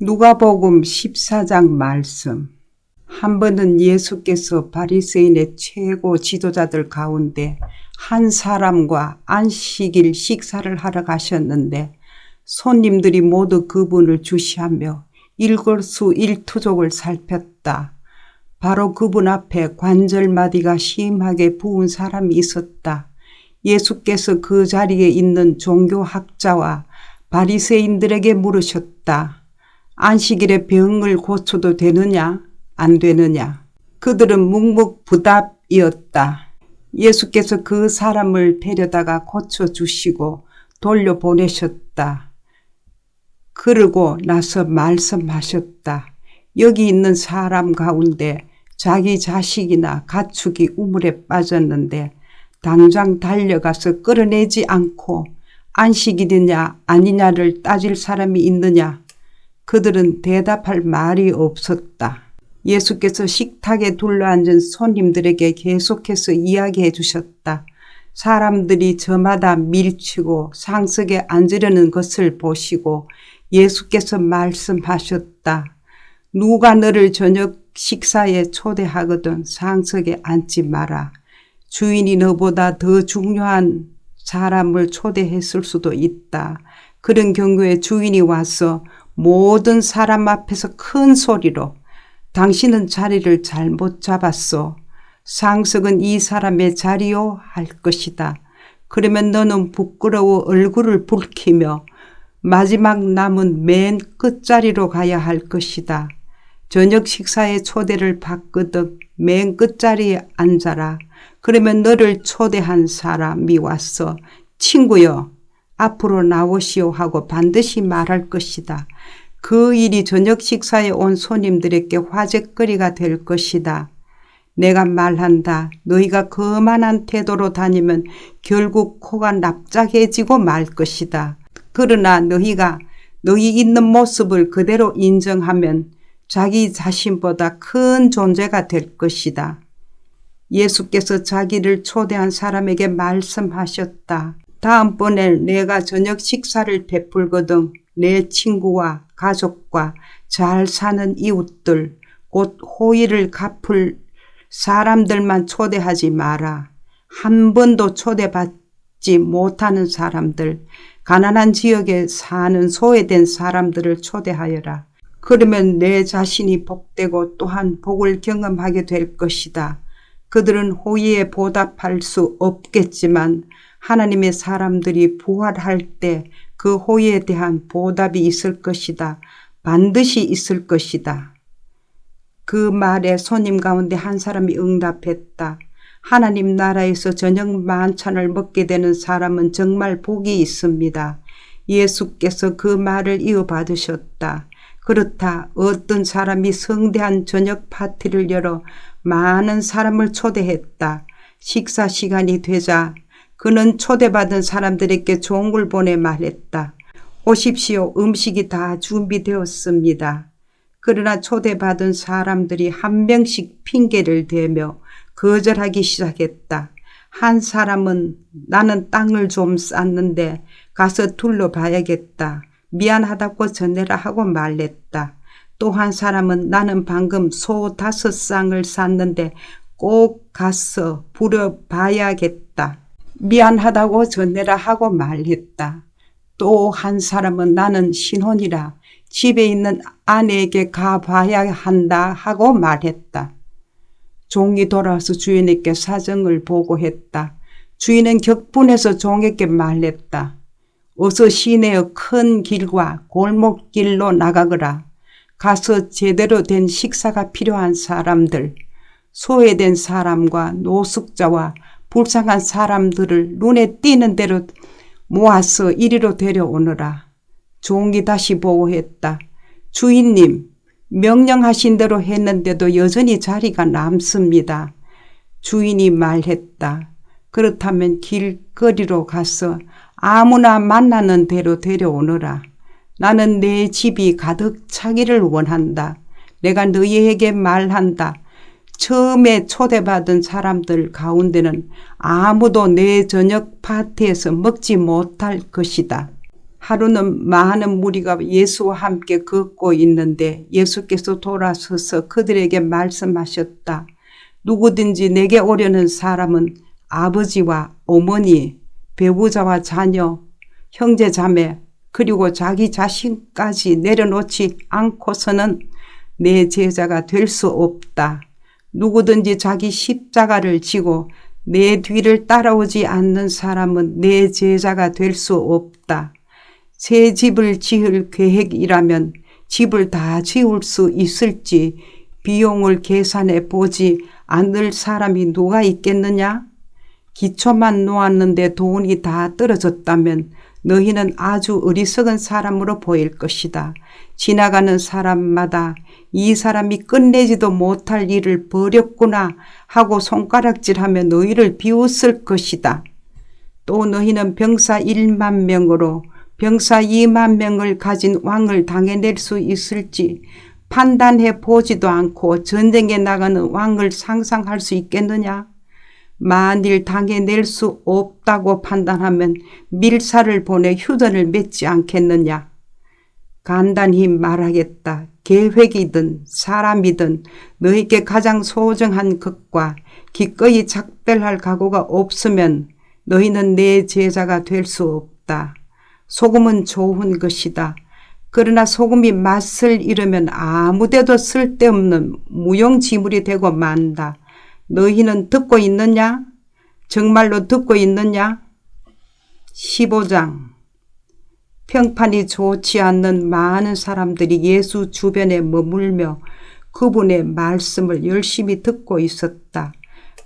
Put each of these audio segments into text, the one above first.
누가복음 14장 말씀. 한 번은 예수께서 바리새인의 최고 지도자들 가운데 한 사람과 안식일 식사를 하러 가셨는데 손님들이 모두 그분을 주시하며 일거수일투족을 살폈다. 바로 그분 앞에 관절마디가 심하게 부은 사람이 있었다. 예수께서 그 자리에 있는 종교학자와 바리새인들에게 물으셨다. 안식일에 병을 고쳐도 되느냐 안 되느냐. 그들은 묵묵부답이었다. 예수께서 그 사람을 데려다가 고쳐주시고 돌려보내셨다. 그러고 나서 말씀하셨다. 여기 있는 사람 가운데 자기 자식이나 가축이 우물에 빠졌는데 당장 달려가서 끌어내지 않고 안식일이냐 아니냐를 따질 사람이 있느냐. 그들은 대답할 말이 없었다. 예수께서 식탁에 둘러앉은 손님들에게 계속해서 이야기해 주셨다. 사람들이 저마다 밀치고 상석에 앉으려는 것을 보시고 예수께서 말씀하셨다. 누가 너를 저녁 식사에 초대하거든 상석에 앉지 마라. 주인이 너보다 더 중요한 사람을 초대했을 수도 있다. 그런 경우에 주인이 와서 모든 사람 앞에서 큰 소리로 당신은 자리를 잘못 잡았소. 상석은 이 사람의 자리요 할 것이다. 그러면 너는 부끄러워 얼굴을 붉히며 마지막 남은 맨 끝자리로 가야 할 것이다. 저녁 식사에 초대를 받거든 맨 끝자리에 앉아라. 그러면 너를 초대한 사람이 와서 친구여 앞으로 나오시오 하고 반드시 말할 것이다. 그 일이 저녁 식사에 온 손님들에게 화제거리가 될 것이다. 내가 말한다. 너희가 거만한 태도로 다니면 결국 코가 납작해지고 말 것이다. 그러나 너희 있는 모습을 그대로 인정하면 자기 자신보다 큰 존재가 될 것이다. 예수께서 자기를 초대한 사람에게 말씀하셨다. 다음번에 내가 저녁 식사를 베풀거든 내 친구와 가족과 잘 사는 이웃들, 곧 호의를 갚을 사람들만 초대하지 마라. 한 번도 초대받지 못하는 사람들, 가난한 지역에 사는 소외된 사람들을 초대하여라. 그러면 내 자신이 복되고 또한 복을 경험하게 될 것이다. 그들은 호의에 보답할 수 없겠지만 하나님의 사람들이 부활할 때 그 호의에 대한 보답이 있을 것이다. 반드시 있을 것이다. 그 말에 손님 가운데 한 사람이 응답했다. 하나님 나라에서 저녁 만찬을 먹게 되는 사람은 정말 복이 있습니다. 예수께서 그 말을 이어받으셨다. 그렇다. 어떤 사람이 성대한 저녁 파티를 열어 많은 사람을 초대했다. 식사 시간이 되자 그는 초대받은 사람들에게 종을 보내 말했다. 오십시오. 음식이 다 준비되었습니다. 그러나 초대받은 사람들이 한 명씩 핑계를 대며 거절하기 시작했다. 한 사람은 나는 땅을 좀 쌌는데 가서 둘러봐야겠다. 미안하다고 전해라 하고 말했다. 또 한 사람은 나는 방금 소 5쌍을 샀는데 꼭 가서 부려봐야겠다. 미안하다고 전해라 하고 말했다. 또 한 사람은 나는 신혼이라 집에 있는 아내에게 가봐야 한다 하고 말했다. 종이 돌아와서 주인에게 사정을 보고했다. 주인은 격분해서 종에게 말했다. 어서 시내의 큰 길과 골목길로 나가거라. 가서 제대로 된 식사가 필요한 사람들, 소외된 사람과 노숙자와 불쌍한 사람들을 눈에 띄는 대로 모아서 이리로 데려오너라. 종이 다시 보고했다. 주인님, 명령하신 대로 했는데도 여전히 자리가 남습니다. 주인이 말했다. 그렇다면 길거리로 가서 아무나 만나는 대로 데려오너라. 나는 내 집이 가득 차기를 원한다. 내가 너희에게 말한다. 처음에 초대받은 사람들 가운데는 아무도 내 저녁 파티에서 먹지 못할 것이다. 하루는 많은 무리가 예수와 함께 걷고 있는데 예수께서 돌아서서 그들에게 말씀하셨다. 누구든지 내게 오려는 사람은 아버지와 어머니, 배우자와 자녀, 형제 자매, 그리고 자기 자신까지 내려놓지 않고서는 내 제자가 될 수 없다. 누구든지 자기 십자가를 지고 내 뒤를 따라오지 않는 사람은 내 제자가 될 수 없다. 새 집을 지을 계획이라면 집을 다 지을 수 있을지 비용을 계산해 보지 않을 사람이 누가 있겠느냐? 기초만 놓았는데 돈이 다 떨어졌다면 너희는 아주 어리석은 사람으로 보일 것이다. 지나가는 사람마다 이 사람이 끝내지도 못할 일을 벌였구나 하고 손가락질하며 너희를 비웃을 것이다. 또 너희는 병사 1만 명으로 병사 2만 명을 가진 왕을 당해낼 수 있을지 판단해 보지도 않고 전쟁에 나가는 왕을 상상할 수 있겠느냐? 만일 당해낼 수 없다고 판단하면 밀사를 보내 휴전을 맺지 않겠느냐? 간단히 말하겠다. 계획이든 사람이든 너희에게 가장 소중한 것과 기꺼이 작별할 각오가 없으면 너희는 내 제자가 될 수 없다. 소금은 좋은 것이다. 그러나 소금이 맛을 잃으면 아무데도 쓸데없는 무용지물이 되고 만다. 너희는 듣고 있느냐? 정말로 듣고 있느냐? 15장. 평판이 좋지 않는 많은 사람들이 예수 주변에 머물며 그분의 말씀을 열심히 듣고 있었다.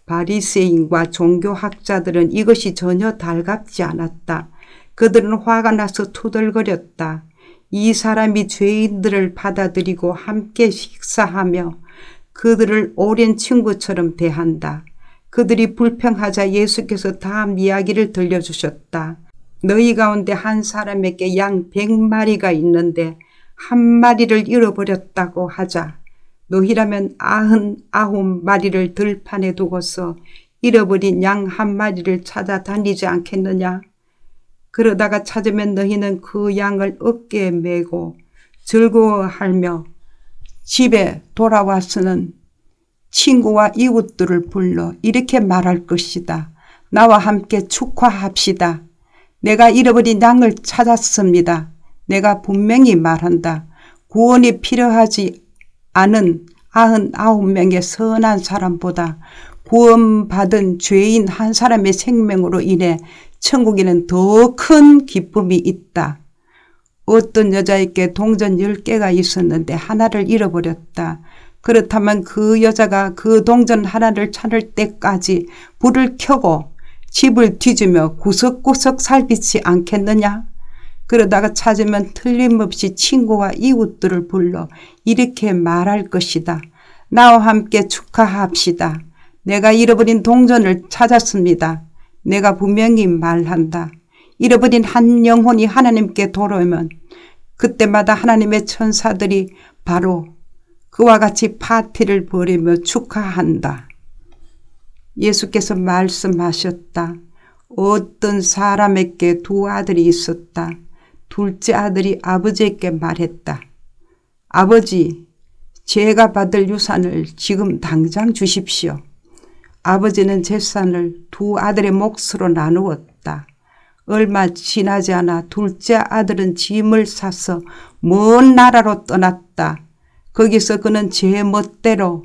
바리새인과 종교학자들은 이것이 전혀 달갑지 않았다. 그들은 화가 나서 투덜거렸다. 이 사람이 죄인들을 받아들이고 함께 식사하며 그들을 오랜 친구처럼 대한다. 그들이 불평하자 예수께서 다음 이야기를 들려주셨다. 너희 가운데 한 사람에게 양 100마리가 있는데 한 마리를 잃어버렸다고 하자. 너희라면 99마리를 들판에 두고서 잃어버린 양 한 마리를 찾아다니지 않겠느냐? 그러다가 찾으면 너희는 그 양을 어깨에 메고 즐거워하며 집에 돌아와서는 친구와 이웃들을 불러 이렇게 말할 것이다. 나와 함께 축하합시다. 내가 잃어버린 양을 찾았습니다. 내가 분명히 말한다. 구원이 필요하지 않은 99명의 선한 사람보다 구원받은 죄인 한 사람의 생명으로 인해 천국에는 더 큰 기쁨이 있다. 어떤 여자에게 동전 10개가 있었는데 하나를 잃어버렸다. 그렇다면 그 여자가 그 동전 하나를 찾을 때까지 불을 켜고 집을 뒤지며 구석구석 살피지 않겠느냐? 그러다가 찾으면 틀림없이 친구와 이웃들을 불러 이렇게 말할 것이다. 나와 함께 축하합시다. 내가 잃어버린 동전을 찾았습니다. 내가 분명히 말한다. 잃어버린 한 영혼이 하나님께 돌아오면 그때마다 하나님의 천사들이 바로 그와 같이 파티를 벌이며 축하한다. 예수께서 말씀하셨다. 어떤 사람에게 두 아들이 있었다. 둘째 아들이 아버지에게 말했다. 아버지, 제가 받을 유산을 지금 당장 주십시오. 아버지는 재산을 두 아들의 몫으로 나누었다. 얼마 지나지 않아 둘째 아들은 짐을 싸서 먼 나라로 떠났다. 거기서 그는 제 멋대로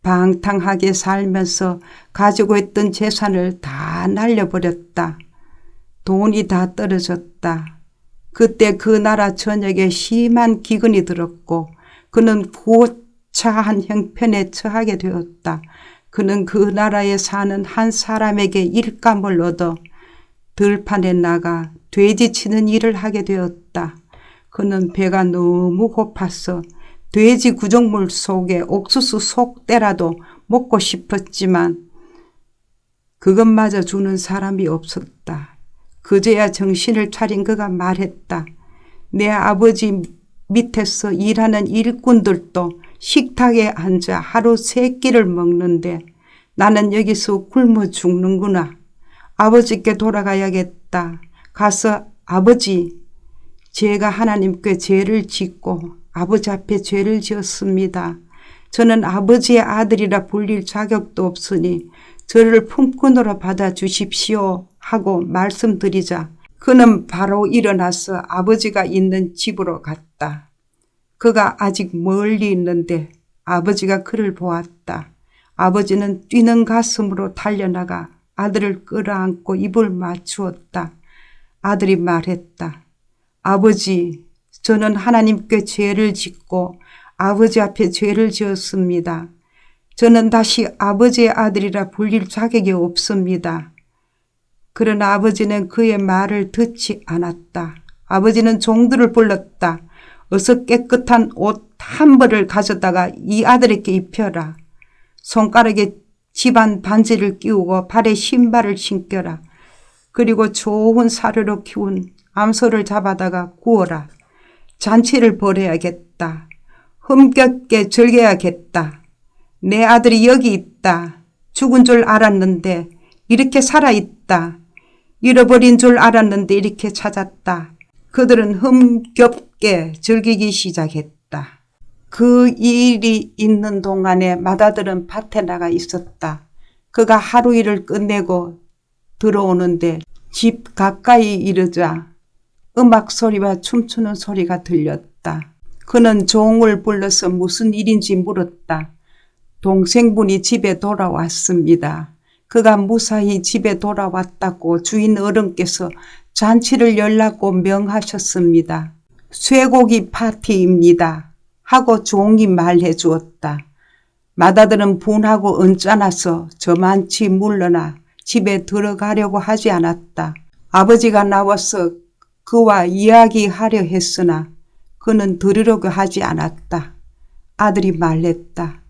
방탕하게 살면서 가지고 있던 재산을 다 날려버렸다. 돈이 다 떨어졌다. 그때 그 나라 전역에 심한 기근이 들었고 그는 고차한 형편에 처하게 되었다. 그는 그 나라에 사는 한 사람에게 일감을 얻어 들판에 나가 돼지 치는 일을 하게 되었다. 그는 배가 너무 고파서 돼지 구정물 속에 옥수수 속대라도 먹고 싶었지만 그것마저 주는 사람이 없었다. 그제야 정신을 차린 그가 말했다. 내 아버지 밑에서 일하는 일꾼들도 식탁에 앉아 하루 3끼를 먹는데 나는 여기서 굶어 죽는구나. 아버지께 돌아가야겠다. 가서 아버지, 제가 하나님께 죄를 짓고 아버지 앞에 죄를 지었습니다. 저는 아버지의 아들이라 불릴 자격도 없으니 저를 품꾼으로 받아주십시오 하고 말씀드리자 그는 바로 일어나서 아버지가 있는 집으로 갔다. 그가 아직 멀리 있는데 아버지가 그를 보았다. 아버지는 뛰는 가슴으로 달려나가 아들을 끌어안고 입을 맞추었다. 아들이 말했다. 아버지, 저는 하나님께 죄를 짓고 아버지 앞에 죄를 지었습니다. 저는 다시 아버지의 아들이라 불릴 자격이 없습니다. 그러나 아버지는 그의 말을 듣지 않았다. 아버지는 종들을 불렀다. 어서 깨끗한 옷 한 벌을 가져다가 이 아들에게 입혀라. 손가락에 집안 반지를 끼우고 발에 신발을 신겨라. 그리고 좋은 사료로 키운 암소를 잡아다가 구워라. 잔치를 벌여야겠다. 힘겹게 즐겨야겠다. 내 아들이 여기 있다. 죽은 줄 알았는데 이렇게 살아있다. 잃어버린 줄 알았는데 이렇게 찾았다. 그들은 힘겹게 즐기기 시작했다. 그 일이 있는 동안에 맏아들은 밭에 나가 있었다. 그가 하루 일을 끝내고 들어오는데 집 가까이 이르자 음악 소리와 춤추는 소리가 들렸다. 그는 종을 불러서 무슨 일인지 물었다. 동생분이 집에 돌아왔습니다. 그가 무사히 집에 돌아왔다고 주인 어른께서 잔치를 열라고 명하셨습니다. 쇠고기 파티입니다. 하고 종이 말해 주었다. 맏아들은 분하고 언짢아서 저만치 물러나 집에 들어가려고 하지 않았다. 아버지가 나와서 그와 이야기하려 했으나 그는 들으려고 하지 않았다. 아들이 말했다.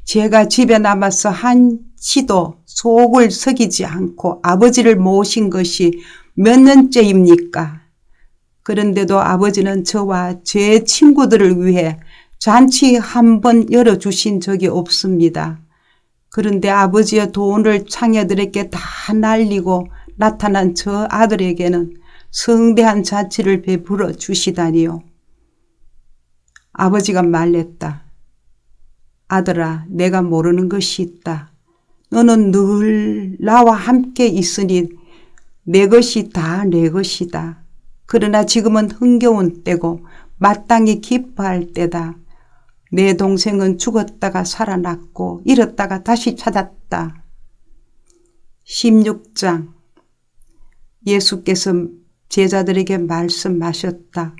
제가 집에 남아서 한치도 속을 썩이지 않고 아버지를 모신 것이 몇 년째입니까? 그런데도 아버지는 저와 제 친구들을 위해 잔치 한 번 열어주신 적이 없습니다. 그런데 아버지의 돈을 창녀들에게 다 날리고 나타난 저 아들에게는 성대한 잔치를 베풀어 주시다니요. 아버지가 말했다. 아들아, 내가 모르는 것이 있다. 너는 늘 나와 함께 있으니 내 것이 다 내 것이다. 그러나 지금은 흥겨운 때고 마땅히 기뻐할 때다. 내 동생은 죽었다가 살아났고 잃었다가 다시 찾았다. 16장 예수께서 제자들에게 말씀하셨다.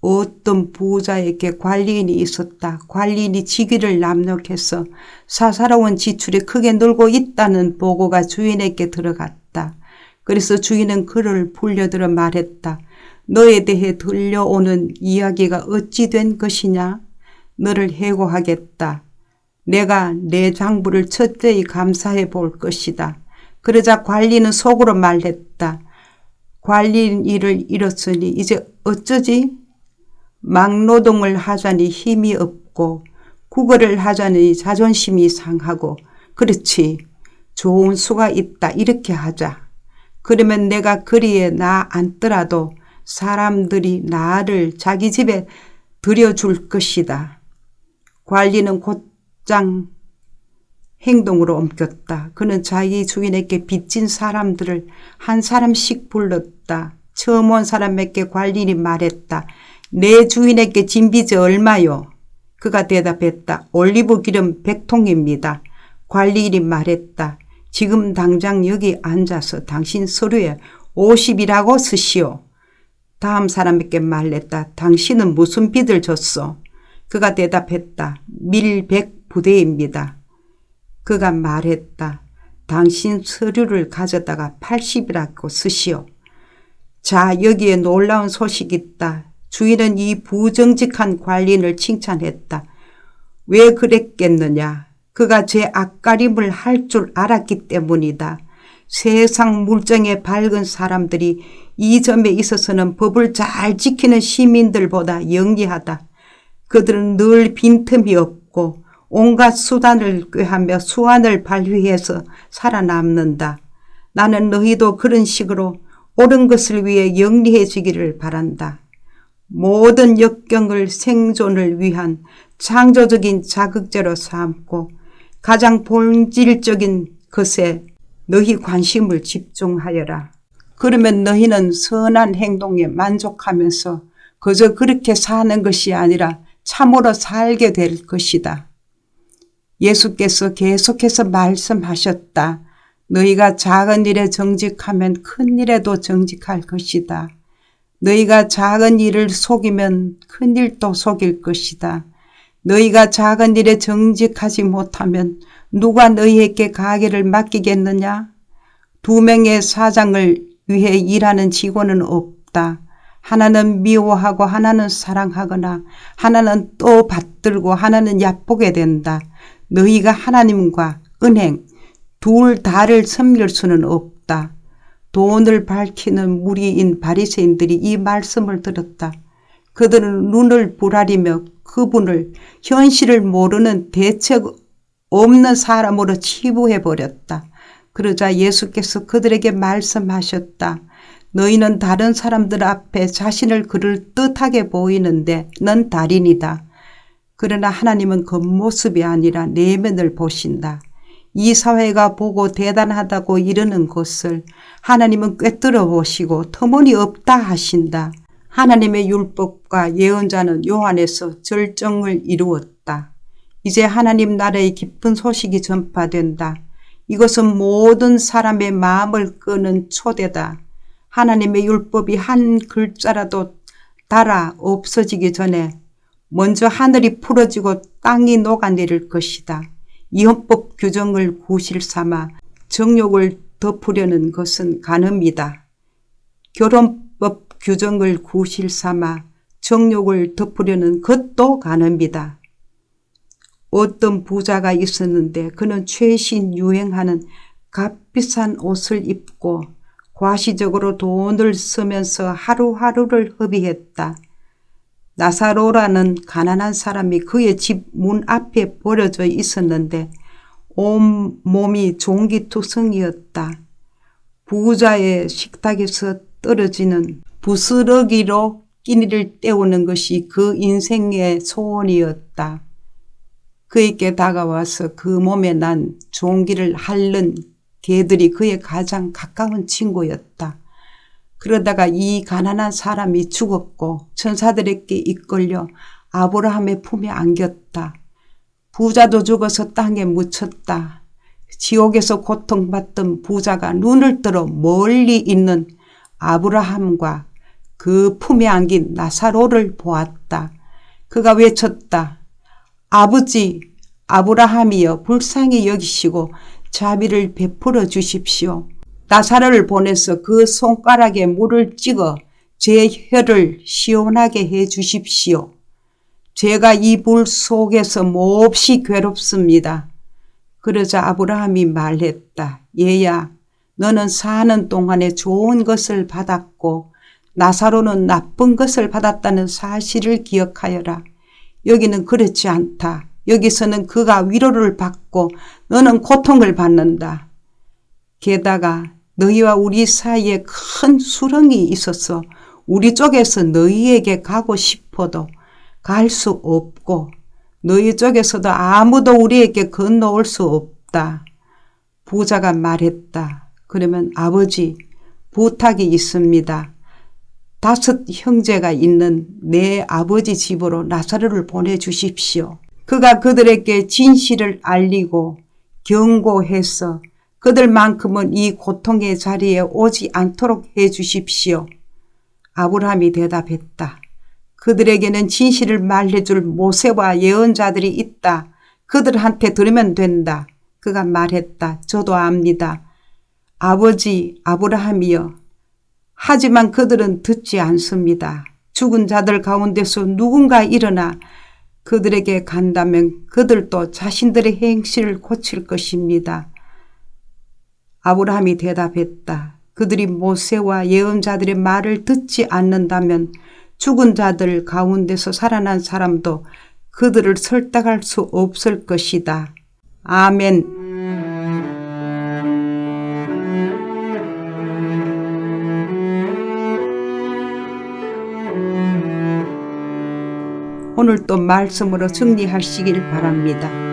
어떤 부자에게 관리인이 있었다. 관리인이 직위를 남용해서 사사로운 지출이 크게 늘고 있다는 보고가 주인에게 들어갔다. 그래서 주인은 그를 불려들어 말했다. 너에 대해 들려오는 이야기가 어찌 된 것이냐? 너를 해고하겠다. 내가 내 장부를 철저히 감사해 볼 것이다. 그러자 관리는 속으로 말했다. 관리인 일을 잃었으니 이제 어쩌지? 막노동을 하자니 힘이 없고 구걸을 하자니 자존심이 상하고 그렇지 좋은 수가 있다 이렇게 하자. 그러면 내가 거리에 나 앉더라도 사람들이 나를 자기 집에 들여줄 것이다. 관리는 곧장 행동으로 옮겼다. 그는 자기 주인에게 빚진 사람들을 한 사람씩 불렀다. 처음 온 사람에게 관리인이 말했다. 내 주인에게 진 빚이 얼마요? 그가 대답했다. 올리브 기름 100통입니다. 관리인이 말했다. 지금 당장 여기 앉아서 당신 서류에 50이라고 쓰시오. 다음 사람에게 말했다. 당신은 무슨 빚을 졌소? 그가 대답했다. 밀 100부대입니다. 그가 말했다. 당신 서류를 가져다가 80이라고 쓰시오. 자, 여기에 놀라운 소식이 있다. 주인은 이 부정직한 관리인을 칭찬했다. 왜 그랬겠느냐? 그가 제 앞가림을 할 줄 알았기 때문이다. 세상 물정에 밝은 사람들이 이 점에 있어서는 법을 잘 지키는 시민들보다 영리하다. 그들은 늘 빈틈이 없고 온갖 수단을 꾀하며 수완을 발휘해서 살아남는다. 나는 너희도 그런 식으로 옳은 것을 위해 영리해지기를 바란다. 모든 역경을 생존을 위한 창조적인 자극제로 삼고 가장 본질적인 것에 너희 관심을 집중하여라. 그러면 너희는 선한 행동에 만족하면서 그저 그렇게 사는 것이 아니라 참으로 살게 될 것이다. 예수께서 계속해서 말씀하셨다. 너희가 작은 일에 정직하면 큰 일에도 정직할 것이다. 너희가 작은 일을 속이면 큰 일도 속일 것이다. 너희가 작은 일에 정직하지 못하면 누가 너희에게 가게를 맡기겠느냐? 2명의 사장을 위해 일하는 직원은 없다. 하나는 미워하고 하나는 사랑하거나 하나는 또 받들고 하나는 얕보게 된다. 너희가 하나님과 은행 둘 다를 섬길 수는 없다. 돈을 밝히는 무리인 바리새인들이 이 말씀을 들었다. 그들은 눈을 부라리며 그분을 현실을 모르는 대책 없는 사람으로 치부해버렸다. 그러자 예수께서 그들에게 말씀하셨다. 너희는 다른 사람들 앞에 자신을 그럴듯하게 보이는데 넌 달인이다. 그러나 하나님은 겉모습이 아니라 내면을 보신다. 이 사회가 보고 대단하다고 이르는 것을 하나님은 꿰뚫어 보시고 터무니없다 하신다. 하나님의 율법과 예언자는 요한에서 절정을 이루었다. 이제 하나님 나라의 기쁜 소식이 전파된다. 이것은 모든 사람의 마음을 끄는 초대다. 하나님의 율법이 한 글자라도 달아 없어지기 전에 먼저 하늘이 풀어지고 땅이 녹아내릴 것이다. 이혼법 규정을 구실 삼아 정욕을 덮으려는 것은 간음이다. 결혼법 규정을 구실 삼아 정욕을 덮으려는 것도 간음이다. 어떤 부자가 있었는데 그는 최신 유행하는 값비싼 옷을 입고 과시적으로 돈을 쓰면서 하루하루를 허비했다. 나사로라는 가난한 사람이 그의 집 문 앞에 버려져 있었는데 온 몸이 종기투성이었다. 부자의 식탁에서 떨어지는 부스러기로 끼니를 때우는 것이 그 인생의 소원이었다. 그에게 다가와서 그 몸에 난 종기를 핥는 개들이 그의 가장 가까운 친구였다. 그러다가 이 가난한 사람이 죽었고 천사들에게 이끌려 아브라함의 품에 안겼다. 부자도 죽어서 땅에 묻혔다. 지옥에서 고통받던 부자가 눈을 뜨러 멀리 있는 아브라함과 그 품에 안긴 나사로를 보았다. 그가 외쳤다. 아버지 아브라함이여 불쌍히 여기시고 자비를 베풀어 주십시오. 나사로를 보내서 그 손가락에 물을 찍어 제 혀를 시원하게 해 주십시오. 제가 이 불 속에서 몹시 괴롭습니다. 그러자 아브라함이 말했다. 얘야, 너는 사는 동안에 좋은 것을 받았고 나사로는 나쁜 것을 받았다는 사실을 기억하여라. 여기는 그렇지 않다. 여기서는 그가 위로를 받고 너는 고통을 받는다. 게다가 너희와 우리 사이에 큰 수렁이 있어서 우리 쪽에서 너희에게 가고 싶어도 갈 수 없고 너희 쪽에서도 아무도 우리에게 건너올 수 없다. 부자가 말했다. 그러면 아버지, 부탁이 있습니다. 5 형제가 있는 내 아버지 집으로 나사로를 보내주십시오. 그가 그들에게 진실을 알리고 경고해서 그들만큼은 이 고통의 자리에 오지 않도록 해 주십시오. 아브라함이 대답했다. 그들에게는 진실을 말해줄 모세와 예언자들이 있다. 그들한테 들으면 된다. 그가 말했다. 저도 압니다. 아버지 아브라함이여. 하지만 그들은 듣지 않습니다. 죽은 자들 가운데서 누군가 일어나 그들에게 간다면 그들도 자신들의 행실을 고칠 것입니다. 아브라함이 대답했다. 그들이 모세와 예언자들의 말을 듣지 않는다면 죽은 자들 가운데서 살아난 사람도 그들을 설득할 수 없을 것이다. 아멘. 오늘 또 말씀으로 승리하시길 바랍니다.